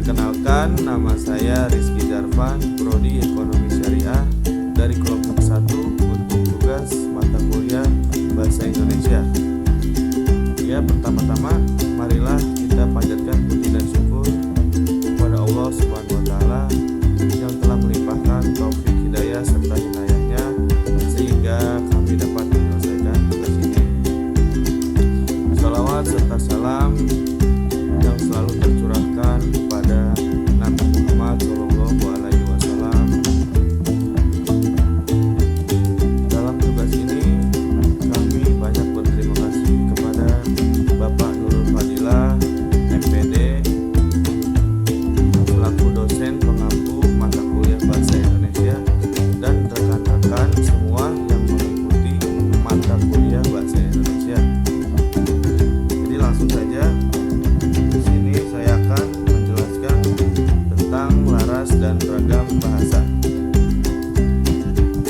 Perkenalkan, nama saya Rizky Jarvan, Prodi Ekonomi Syariah dari kelompok 1 untuk tugas mata kuliah Bahasa Indonesia. Ya, pertama-tama marilah kita panjatkan puji dan syukur kepada Allah Subhanahu wa taala yang telah melimpahkan taufik hidayah serta inayahnya sehingga kami dapat menyelesaikan tugas ini. Salawat serta salam yang selalu tercurahkan kepada Nabi Muhammad SAW. Dalam tugas ini kami banyak berterima kasih kepada Bapak Nurul Fadilah, MPD, selaku dosen pengampu mata kuliah Bahasa Indonesia, dan rekan-rekan semua yang mengikuti mata kuliah Bahasa Indonesia. Jadi langsung saja, di sini saya akan menjelaskan tentang laras dan ragam bahasa.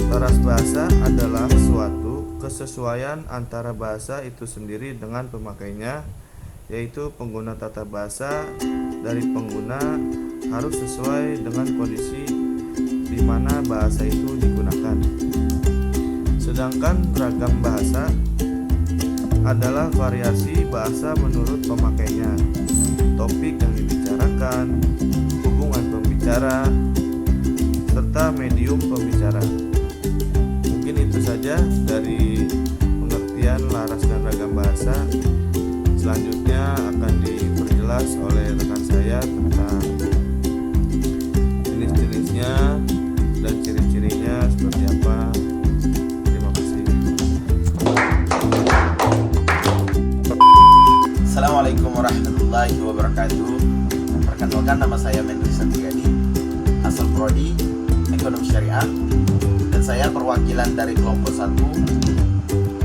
Laras bahasa adalah suatu kesesuaian antara bahasa itu sendiri dengan pemakainya, yaitu pengguna tata bahasa dari pengguna harus sesuai dengan kondisi di mana bahasa itu digunakan. Sedangkan ragam bahasa adalah variasi bahasa menurut pemakainya, topik yang dibicarakan, hubungan pembicara, serta medium pembicara. Mungkin itu saja dari pengertian laras dan ragam bahasa. Selanjutnya akan diperjelas oleh rekan saya tentang jenis-jenisnya dan ciri-cirinya seperti apa. Terima kasih. Assalamualaikum warahmatullahi wabarakatuh. Perkenalkan, nama saya Mendri Santiadi, asal Prodi Ekonomi Syariah, dan saya perwakilan dari kelompok 1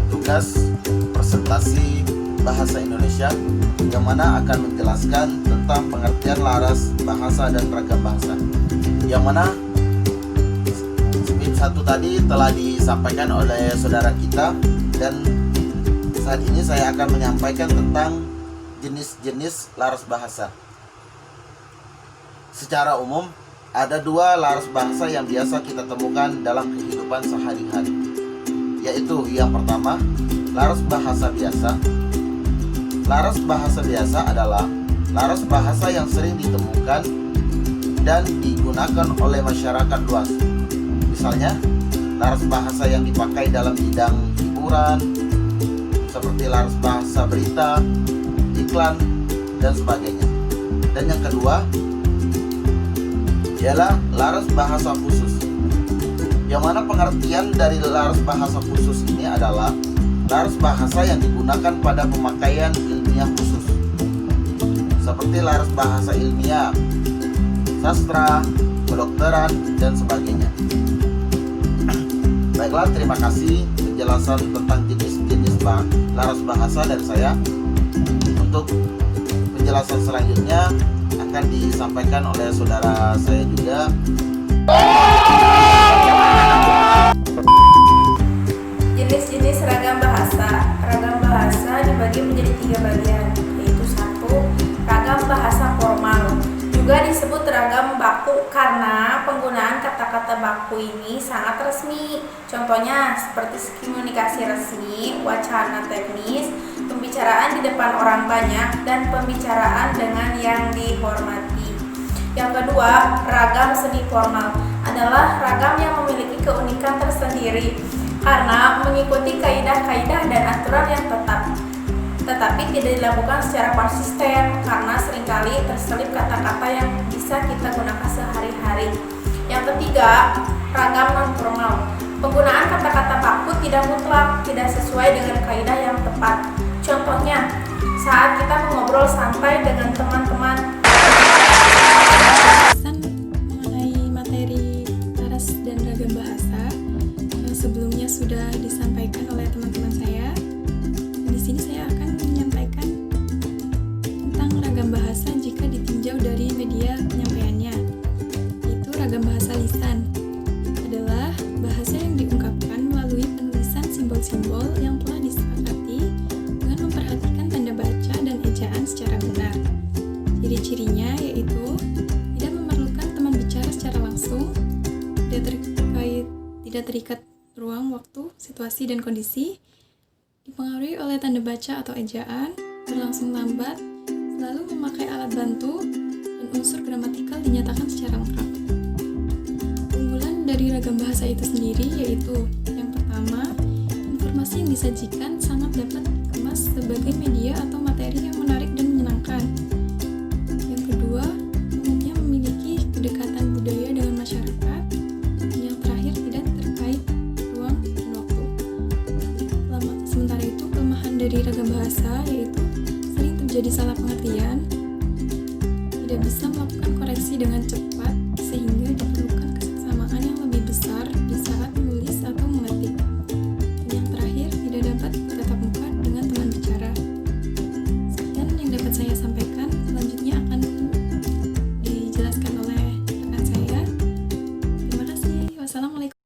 tugas presentasi Bahasa Indonesia, yang mana akan menjelaskan tentang pengertian laras bahasa dan ragam bahasa, yang mana SPIP 1 tadi telah disampaikan oleh saudara kita, dan saat ini saya akan menyampaikan tentang jenis-jenis laras bahasa. Secara umum, ada 2 laras bahasa yang biasa kita temukan dalam kehidupan sehari-hari, yaitu yang pertama, laras bahasa biasa. Laras bahasa biasa adalah laras bahasa yang sering ditemukan dan digunakan oleh masyarakat luas. Misalnya, laras bahasa yang dipakai dalam bidang hiburan, seperti laras bahasa berita, iklan, dan sebagainya. Dan yang kedua ialah laras bahasa khusus, yang mana pengertian dari laras bahasa khusus ini adalah laras bahasa yang digunakan pada pemakaian ilmiah khusus, seperti laras bahasa ilmiah, sastra, kedokteran, dan sebagainya. Baiklah, terima kasih penjelasan tentang jenis-jenis laras bahasa dari saya. Untuk penjelasan selanjutnya akan disampaikan oleh saudara saya juga. Jenis-jenis ragam bahasa. Ragam bahasa dibagi menjadi 3 bagian, yaitu 1. Ragam bahasa formal, juga disebut ragam baku karena penggunaan kata-kata baku ini sangat resmi. Contohnya seperti komunikasi resmi, wacana teknis, pembicaraan di depan orang banyak, dan pembicaraan dengan yang dihormati. Yang kedua, ragam semi formal adalah ragam yang memiliki keunikan tersendiri karena mengikuti kaidah-kaidah dan aturan yang tetap, tetapi tidak dilakukan secara konsisten karena seringkali terselip kata-kata yang bisa kita gunakan sehari-hari. Yang ketiga, ragam non formal. Penggunaan kata-kata baku tidak mutlak, tidak sesuai dengan kaidah yang tepat. Contohnya, saat kita mengobrol santai dengan teman-teman. Mengenai materi laras dan ragam bahasa yang sebelumnya sudah disampaikan oleh teman-teman saya. Di sini saya akan menyampaikan tentang ragam bahasa jika ditinjau dari media penyampaiannya, yaitu ragam bahasa lisan. Adalah bahasa yang diungkapkan melalui penulisan simbol-simbol yang telah disepakati dengan memperhatikan tanda baca dan ejaan secara benar. Ciri ciri-cirinya yaitu tidak memerlukan teman bicara secara langsung, tidak terikat ruang, waktu, situasi, dan kondisi, dipengaruhi oleh tanda baca atau ejaan, berlangsung lambat, selalu memakai alat bantu, dan unsur gramatikal dinyatakan secara lengkap. Keunggulan dari ragam bahasa itu sendiri yaitu yang pertama, informasi yang disajikan sangat dapat dikemas sebagai media atau materi yang menarik dan menyenangkan. Yang kedua, umumnya memiliki kedekatan budaya dengan masyarakat. Yang terakhir, tidak terkait ruang dan waktu. Sementara itu, kelemahan dari ragam bahasa yaitu sering terjadi salah pengertian, tidak bisa melakukan koreksi dengan cepat, sehingga diperlukan kesamaan yang lebih besar di saat menulis atau mengetik. Dan yang terakhir, tidak dapat bertatap muka dengan teman bicara. Sekian yang dapat saya sampaikan, selanjutnya akan dijelaskan oleh rekan saya. Terima kasih. Wassalamualaikum.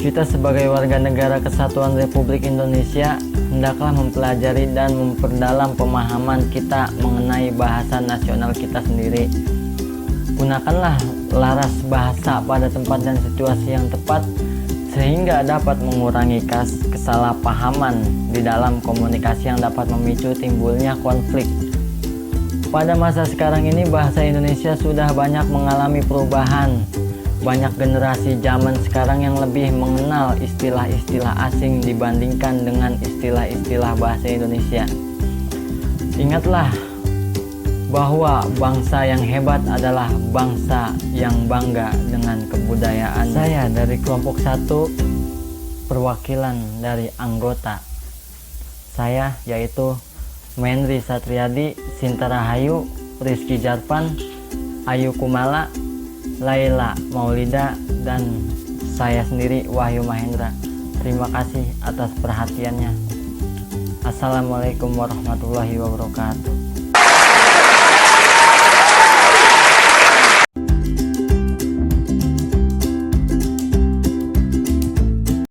Kita sebagai warga negara Kesatuan Republik Indonesia hendaklah mempelajari dan memperdalam pemahaman kita mengenai bahasa nasional kita sendiri. Gunakanlah laras bahasa pada tempat dan situasi yang tepat sehingga dapat mengurangi kesalahpahaman di dalam komunikasi yang dapat memicu timbulnya konflik. Pada masa sekarang ini bahasa Indonesia sudah banyak mengalami perubahan. Banyak generasi zaman sekarang yang lebih mengenal istilah-istilah asing dibandingkan dengan istilah-istilah bahasa Indonesia. Ingatlah bahwa bangsa yang hebat adalah bangsa yang bangga dengan kebudayaan. Saya dari kelompok 1, perwakilan dari anggota saya yaitu Mendri Satriadi, Sinta Rahayu, Rizky Jarvan, Ayu Kumala, Laila Maulida, dan saya sendiri Wahyu Mahendra. Terima kasih atas perhatiannya. Assalamualaikum warahmatullahi wabarakatuh.